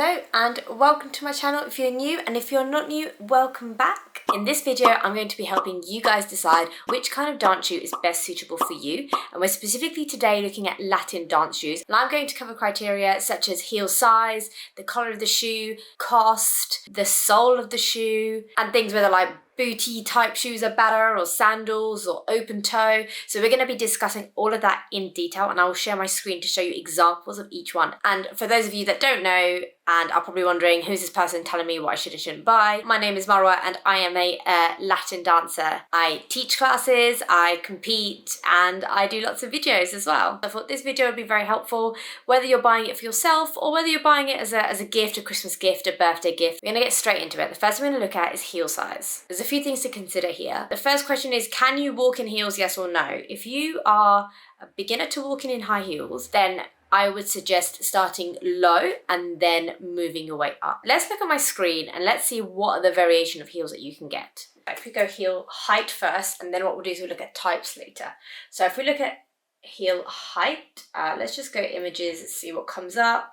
Hello and welcome to my channel if you're new, and if you're not new, welcome back. In this video, I'm going to be helping you guys decide which kind of dance shoe is best suitable for you, and we're specifically today looking at Latin dance shoes. And I'm going to cover criteria such as heel size, the color of the shoe, cost, the sole of the shoe, and things whether like booty type shoes are better, or sandals, or open toe. So we're going to be discussing all of that in detail, and I will share my screen to show you examples of each one. And for those of you that don't know and are probably wondering who's this person telling me what I should and shouldn't buy, my name is Marwa and I am a Latin dancer. I teach classes, I compete, and I do lots of videos as well. I thought this video would be very helpful whether you're buying it for yourself or whether you're buying it as a gift, a Christmas gift, a birthday gift. We're going to get straight into it. The first thing we're going to look at is heel size. There's a few things to consider here. The first question is, can you walk in heels, yes or no? If you are a beginner to walking in high heels, then I would suggest starting low and then moving your way up. Let's look at my screen and let's see what are the variation of heels that you can get. If we go heel height first, and then what we'll do is we'll look at types later. So if we look at heel height, let's just go images and see what comes up.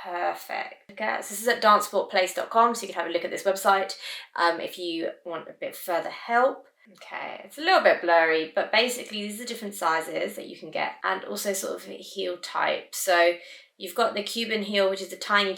Perfect. Okay, so this is at dancesportplace.com, so you can have a look at this website if you want a bit further help. Okay, it's a little bit blurry, but basically these are different sizes that you can get, and also sort of heel type. So you've got the Cuban heel, which is the tiny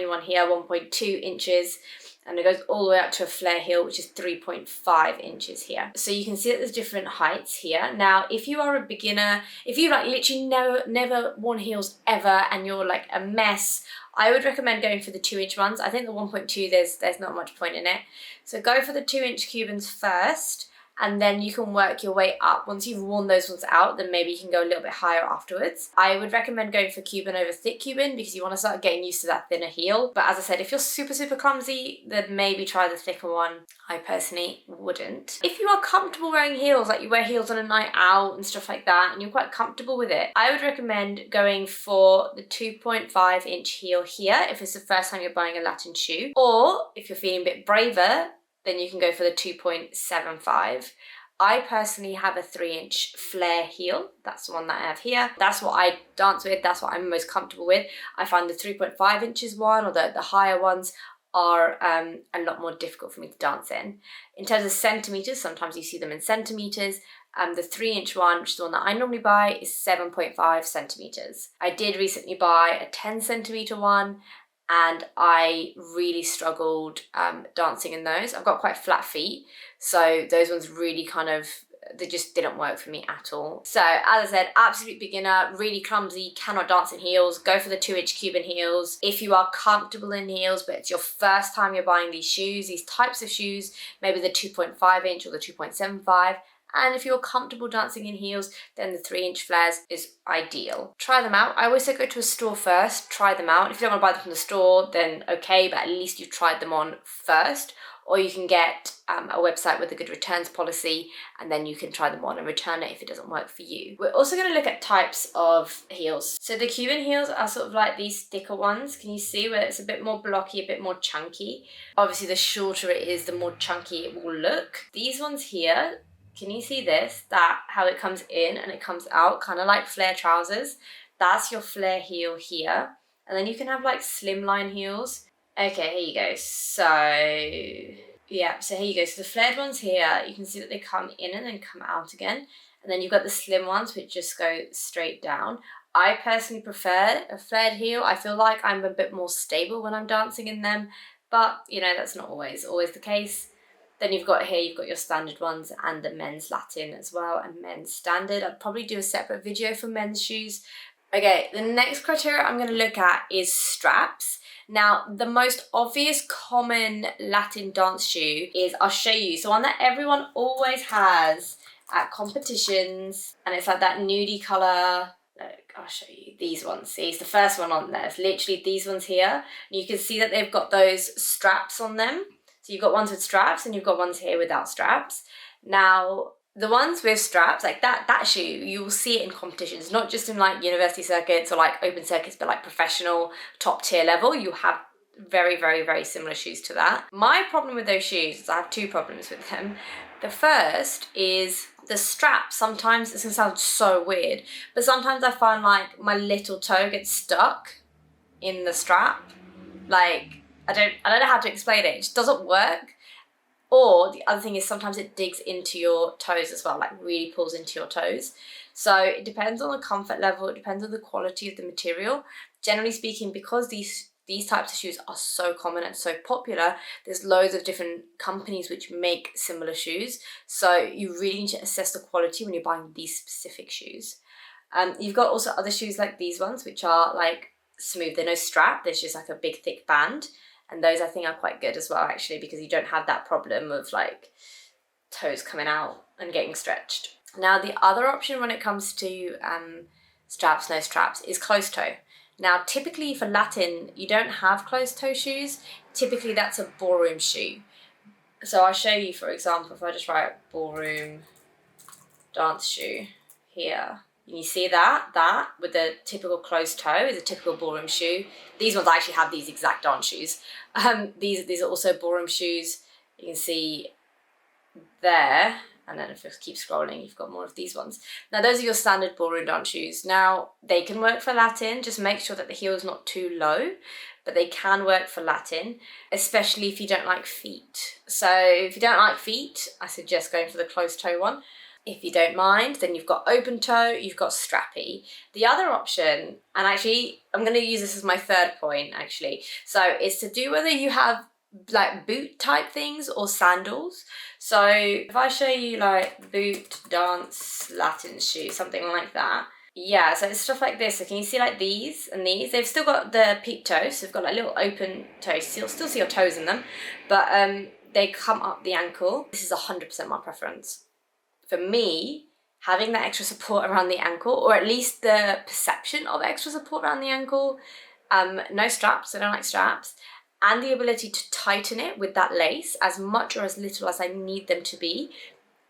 one here, 1.2 inches, and it goes all the way up to a flare heel, which is 3.5 inches here. So you can see that there's different heights here. Now, if you are a beginner, if you like literally never worn heels ever and you're like a mess, I would recommend going for the 2-inch ones. I think the 1.2, there's not much point in it. So go for the 2-inch Cubans first, and then you can work your way up. Once you've worn those ones out, then maybe you can go a little bit higher afterwards. I would recommend going for Cuban over thick Cuban because you want to start getting used to that thinner heel. But as I said, if you're super clumsy, then maybe try the thicker one. I personally wouldn't. If you are comfortable wearing heels, like you wear heels on a night out and stuff like that, and you're quite comfortable with it, I would recommend going for the 2.5 inch heel here if it's the first time you're buying a Latin shoe. Or if you're feeling a bit braver, then you can go for the 2.75. I personally have a 3-inch flare heel. That's the one that I have here. That's what I dance with. That's what I'm most comfortable with. I find the 3.5 inches one, or the higher ones, are a lot more difficult for me to dance in. In terms of centimeters, sometimes you see them in centimeters. The 3-inch one, which is the one that I normally buy, is 7.5 centimeters. I did recently buy a 10 centimeter one, and I really struggled dancing in those. I've got quite flat feet, so those ones really they just didn't work for me at all. So as I said, absolute beginner, really clumsy, cannot dance in heels, go for the 2-inch Cuban heels. If you are comfortable in heels, but it's your first time you're buying these shoes, these types of shoes, maybe the 2.5 inch or the 2.75, and if you're comfortable dancing in heels, then the 3-inch flares is ideal. Try them out. I always say go to a store first, try them out. If you don't want to buy them from the store, then okay, but at least you've tried them on first. Or you can get a website with a good returns policy, and then you can try them on and return it if it doesn't work for you. We're also going to look at types of heels. So the Cuban heels are sort of like these thicker ones. Can you see where it's a bit more blocky, a bit more chunky? Obviously, the shorter it is, the more chunky it will look. These ones here, can you see this? That how it comes in and it comes out, kind of like flare trousers. That's your flare heel here. And then you can have like slimline heels. Okay, here you go. So yeah, so here you go. So the flared ones here, you can see that they come in and then come out again. And then you've got the slim ones which just go straight down. I personally prefer a flared heel. I feel like I'm a bit more stable when I'm dancing in them, but you know, that's not always the case. Then you've got your standard ones and the men's Latin as well, and men's standard. I'd probably do a separate video for men's shoes. Okay, the next criteria I'm going to look at is straps. Now, the most obvious common Latin dance shoe is, I'll show you, so one that everyone always has at competitions, and it's like that nudie colour. Look, I'll show you these ones. See, it's the first one on there. It's literally these ones here. And you can see that they've got those straps on them. So you've got ones with straps and you've got ones here without straps. Now, the ones with straps, like that shoe, you will see it in competitions, not just in like university circuits or like open circuits, but like professional top tier level. You have very similar shoes to that. My problem with those shoes is I have two problems with them. The first is the strap. Sometimes, this can sound so weird, but sometimes I find like my little toe gets stuck in the strap. Like, I don't know how to explain it. It just doesn't work. Or the other thing is sometimes it digs into your toes as well, like really pulls into your toes. So it depends on the comfort level, it depends on the quality of the material. Generally speaking, because these types of shoes are so common and so popular, there's loads of different companies which make similar shoes. So you really need to assess the quality when you're buying these specific shoes. You've got also other shoes like these ones, which are like smooth. There's no strap, there's just like a big thick band. And those I think are quite good as well, actually, because you don't have that problem of like toes coming out and getting stretched. Now, the other option when it comes to straps, no straps, is closed toe. Now, typically for Latin, you don't have closed toe shoes. Typically, that's a ballroom shoe. So I'll show you, for example, if I just write ballroom dance shoe here. You see that with the typical closed toe is a typical ballroom shoe. These ones actually have these exact dance shoes. These are also ballroom shoes. You can see there, and then if you keep scrolling, you've got more of these ones. Now, those are your standard ballroom dance shoes. Now, they can work for Latin. Just make sure that the heel is not too low, but they can work for Latin, especially if you don't like feet. So if you don't like feet, I suggest going for the closed toe one. If you don't mind, then you've got open toe, you've got strappy. The other option, and actually I'm going to use this as my third point actually, so it's to do whether you have like boot type things or sandals. So if I show you like boot, dance, Latin shoe, something like that. Yeah, so it's stuff like this. So can you see like these and these? They've still got the peep toes, so they've got like little open toes. You'll still see your toes in them, but they come up the ankle. This is 100% my preference. For me, having that extra support around the ankle, or at least the perception of extra support around the ankle, no straps, I don't like straps, and the ability to tighten it with that lace as much or as little as I need them to be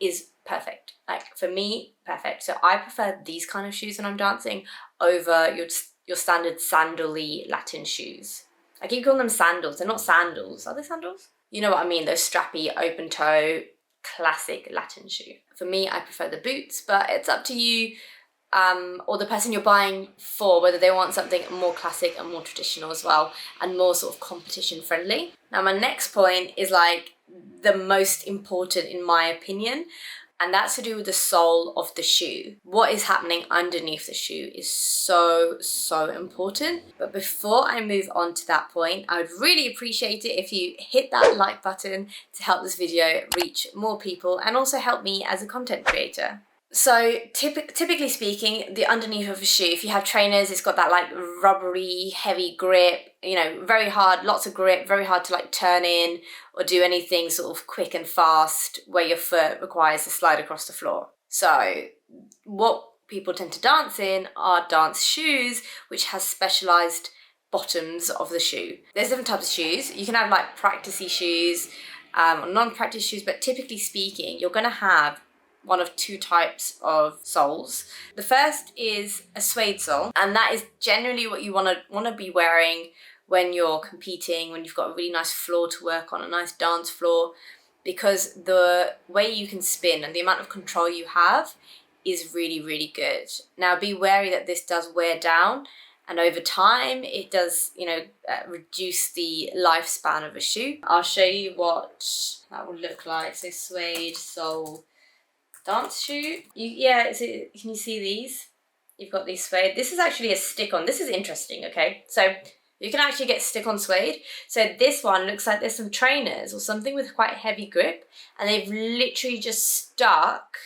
is perfect. Like, for me, perfect. So I prefer these kind of shoes when I'm dancing over your standard sandal-y Latin shoes. I keep calling them sandals. They're not sandals. Are they sandals? You know what I mean, those strappy, open toe, classic Latin shoe. For me, I prefer the boots, but it's up to you or the person you're buying for, whether they want something more classic and more traditional as well, and more sort of competition friendly. Now, my next point is like the most important in my opinion, and that's to do with the sole of the shoe. What is happening underneath the shoe is so important. But before I move on to that point, I would really appreciate it if you hit that like button to help this video reach more people and also help me as a content creator. So typically speaking, the underneath of a shoe, if you have trainers, it's got that like rubbery, heavy grip, you know, very hard, lots of grip, very hard to like turn in or do anything sort of quick and fast where your foot requires to slide across the floor. So what people tend to dance in are dance shoes, which has specialized bottoms of the shoe. There's different types of shoes. You can have like practicey shoes, or non-practice shoes, but typically speaking, you're gonna have one of two types of soles. The first is a suede sole, and that is generally what you want to be wearing when you're competing, when you've got a really nice floor to work on, a nice dance floor, because the way you can spin and the amount of control you have is really good. Now, be wary that this does wear down, and over time it does, reduce the lifespan of a shoe. I'll show you what that will look like. So suede sole dance shoe. Can you see these? You've got these suede. This is actually a stick-on. This is interesting, okay? So you can actually get stick-on suede. So this one looks like there's some trainers or something with quite heavy grip, and they've literally just stuck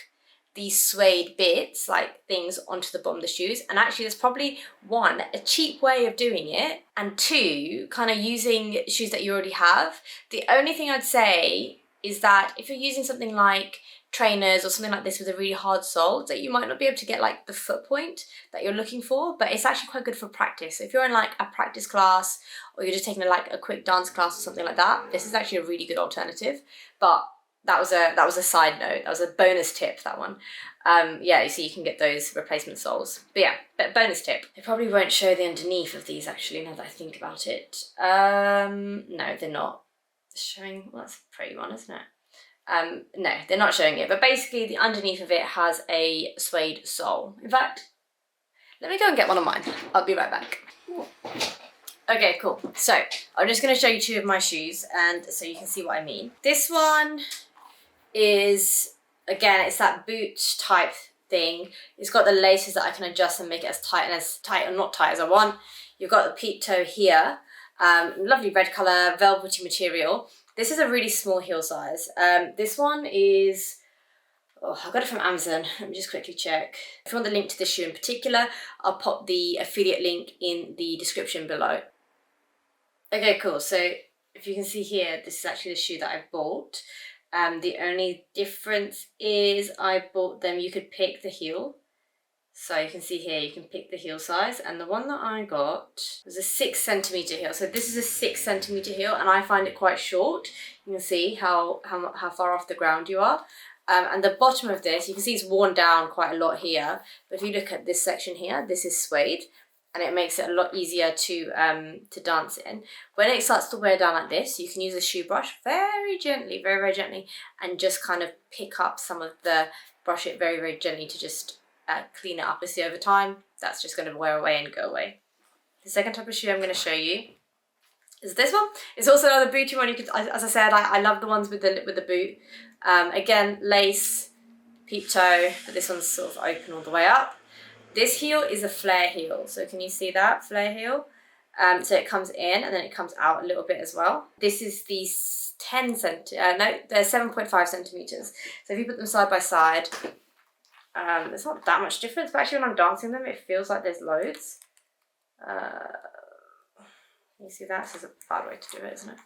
these suede bits, like things, onto the bottom of the shoes. And actually there's probably one, a cheap way of doing it, and two, kind of using shoes that you already have. The only thing I'd say is that if you're using something like trainers or something like this with a really hard sole, that you might not be able to get like the foot point that you're looking for, but it's actually quite good for practice. So if you're in like a practice class, or you're just taking a quick dance class or something like that, this is actually a really good alternative. But that was a side note. That was a bonus tip, that one. You see, you can get those replacement soles. But yeah, bonus tip. They probably won't show the underneath of these actually, now that I think about it. No, they're not showing. Well, that's a pretty one, isn't it? No, they're not showing it, but basically the underneath of it has a suede sole. In fact, let me go and get one of mine. I'll be right back. Okay, cool. So I'm just going to show you two of my shoes, and so you can see what I mean. This one is, again, it's that boot type thing. It's got the laces that I can adjust and make it as tight or not tight as I want. You've got the peep toe here, lovely red color, velvety material. This is a really small heel size. This one is, oh, I got it from Amazon. Let me just quickly check. If you want the link to this shoe in particular, I'll pop the affiliate link in the description below. Okay, cool. So if you can see here, this is actually the shoe that I bought. The only difference is I bought them, you could pick the heel. So you can see here, you can pick the heel size. And the one that I got was a 6 centimeter heel. So this is a 6 centimeter heel, and I find it quite short. You can see how far off the ground you are. And the bottom of this, you can see it's worn down quite a lot here. But if you look at this section here, this is suede, and it makes it a lot easier to dance in. When it starts to wear down like this, you can use a shoe brush very gently, very, very gently, and just kind of pick up some of brush it very, very gently to just clean it up. You see over time, that's just going to wear away and go away. The second type of shoe I'm going to show you is this one. It's also another booty one. You could, as I said, I love the ones with the boot. Again, lace, peep toe, but this one's sort of open all the way up. This heel is a flare heel, so can you see that flare heel? So it comes in and then it comes out a little bit as well. This is the 7.5 centimeters. So if you put them side by side, there's not that much difference, but actually when I'm dancing them, it feels like there's loads. You see that? This is a bad way to do it, isn't it?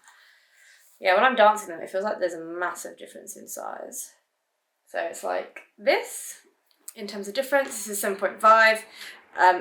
Yeah, when I'm dancing them, it feels like there's a massive difference in size. So it's like this. In terms of difference, this is 7.5.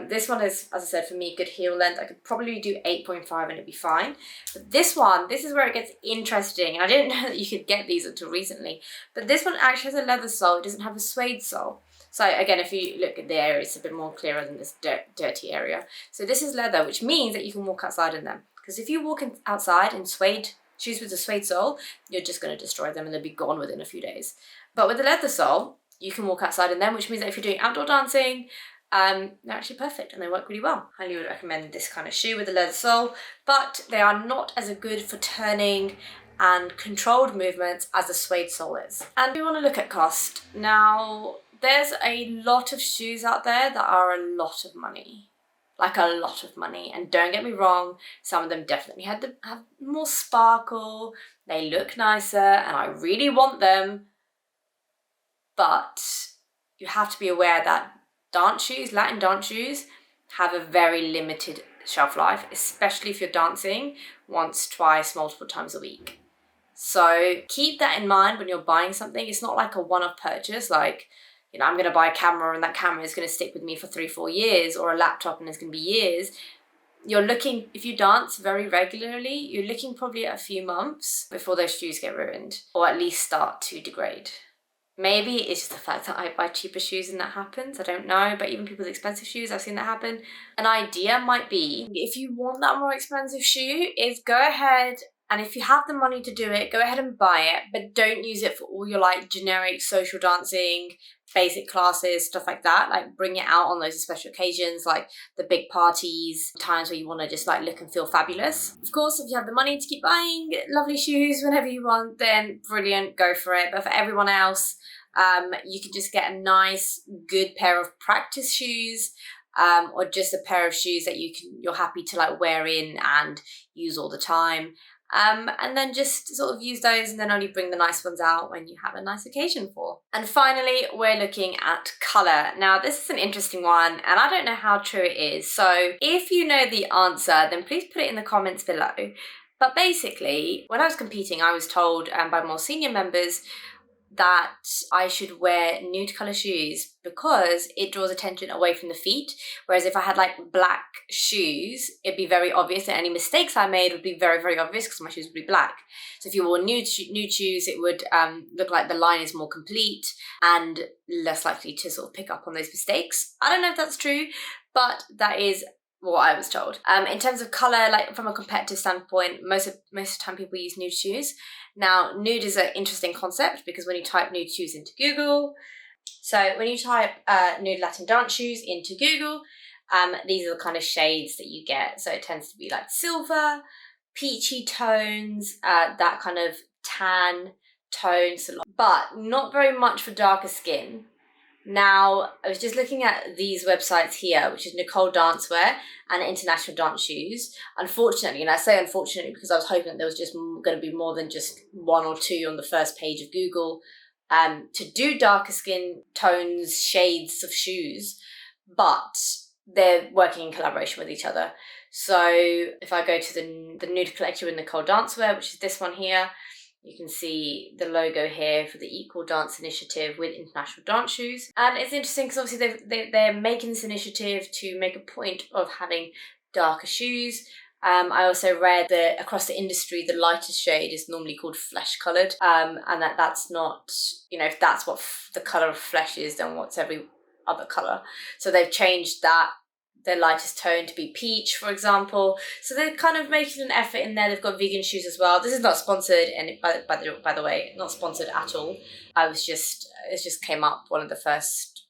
This one is, as I said, for me, good heel length. I could probably do 8.5 and it'd be fine. But this one, this is where it gets interesting. And I didn't know that you could get these until recently. But this one actually has a leather sole. It doesn't have a suede sole. So again, if you look at the area, it's a bit more clearer than this dirty area. So this is leather, which means that you can walk outside in them. Because if you walk outside in suede shoes with a suede sole, you're just going to destroy them and they'll be gone within a few days. But with the leather sole, you can walk outside in them, which means that if you're doing outdoor dancing, they're actually perfect and they work really well. Highly would recommend this kind of shoe with a leather sole, but they are not as good for turning and controlled movements as the suede sole is. And we want to look at cost. Now, there's a lot of shoes out there that are a lot of money. Like a lot of money. And don't get me wrong, some of them definitely have more sparkle, they look nicer, and I really want them. But you have to be aware that dance shoes, Latin dance shoes, have a very limited shelf life, especially if you're dancing once, twice, multiple times a week. So keep that in mind when you're buying something. It's not like a one-off purchase, like, you know, I'm going to buy a camera and that camera is going to stick with me for 3-4 years, or a laptop and it's going to be years. You're looking, if you dance very regularly, you're looking probably at a few months before those shoes get ruined, or at least start to degrade. Maybe it's just the fact that I buy cheaper shoes and that happens, I don't know, but even people with expensive shoes, I've seen that happen. An idea might be, if you want that more expensive shoe, is go ahead, and if you have the money to do it, go ahead and buy it, but don't use it for all your like generic social dancing, basic classes, stuff like that. Like bring it out on those special occasions, like the big parties, times where you want to just like look and feel fabulous. Of course, if you have the money to keep buying lovely shoes whenever you want, then brilliant, go for it. But for everyone else, you can just get a nice, good pair of practice shoes, or just a pair of shoes that you're happy to like wear in and use all the time. And then just sort of use those and then only bring the nice ones out when you have a nice occasion for. And finally, we're looking at colour. Now, this is an interesting one and I don't know how true it is. So if you know the answer, then please put it in the comments below. But basically, when I was competing, I was told by more senior members that I should wear nude colour shoes because it draws attention away from the feet. Whereas if I had like black shoes, it'd be very obvious that any mistakes I made would be very, very obvious because my shoes would be black. So if you wore nude shoes, it would look like the line is more complete and less likely to sort of pick up on those mistakes. I don't know if that's true, but that is what I was told. In terms of colour, like from a competitive standpoint, most of the time people use nude shoes. Now, nude is an interesting concept because when you type nude shoes into Google, so when you type nude Latin dance shoes into Google, These are the kind of shades that you get. So it tends to be like silver, peachy tones, that kind of tan tones, but not very much for darker skin. Now, I was just looking at these websites here, which is Nicole Dancewear and International Dance Shoes. Unfortunately, and I say unfortunately because I was hoping that there was just going to be more than just one or two on the first page of Google to do darker skin tones, shades of shoes, but they're working in collaboration with each other. So if I go to the nude collection with Nicole Dancewear, which is this one here, you can see the logo here for the Equal Dance Initiative with International Dance Shoes. And it's interesting because obviously they're making this initiative to make a point of having darker shoes. I also read that across the industry, the lightest shade is normally called flesh coloured, and that's not, if that's what the colour of flesh is, then what's every other colour? So they've changed that, their lightest tone, to be peach, for example. So they're kind of making an effort in there. They've got vegan shoes as well. This is not sponsored, and by the way, not sponsored at all. It just came up one of the first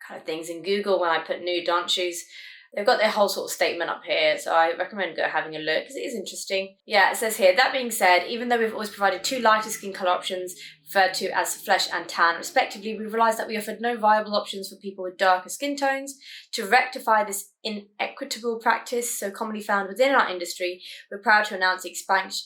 kind of things in Google when I put nude dance shoes. They've got their whole sort of statement up here, so I recommend go having a look because it is interesting. Yeah, it says here, that being said, even though we've always provided two lighter skin colour options referred to as flesh and tan respectively, we've realised that we offered no viable options for people with darker skin tones. To rectify this inequitable practice so commonly found within our industry, we're proud to announce the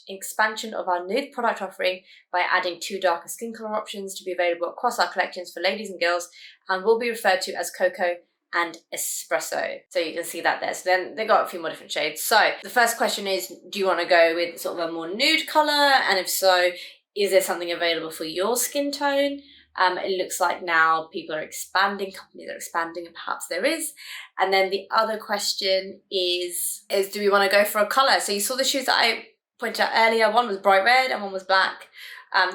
expansion of our nude product offering by adding two darker skin colour options to be available across our collections for ladies and girls, and will be referred to as Cocoa and Espresso. So you can see that there. So then they got a few more different shades. So the first question is, do you want to go with sort of a more nude colour? And if so, is there something available for your skin tone? It looks like now people are expanding, companies are expanding, and perhaps there is. And then the other question is do we want to go for a colour? So you saw the shoes that I pointed out earlier. One was bright red and one was black.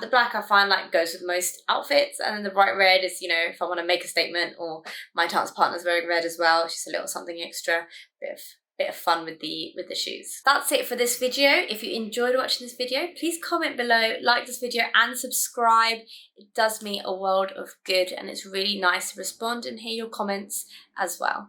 The black I find like goes with most outfits, and then the bright red is, if I want to make a statement, or my dance partner's wearing red as well, it's just a little something extra, bit of fun with the shoes. That's it for this video. If you enjoyed watching this video, please comment below, like this video and subscribe. It does me a world of good, and it's really nice to respond and hear your comments as well.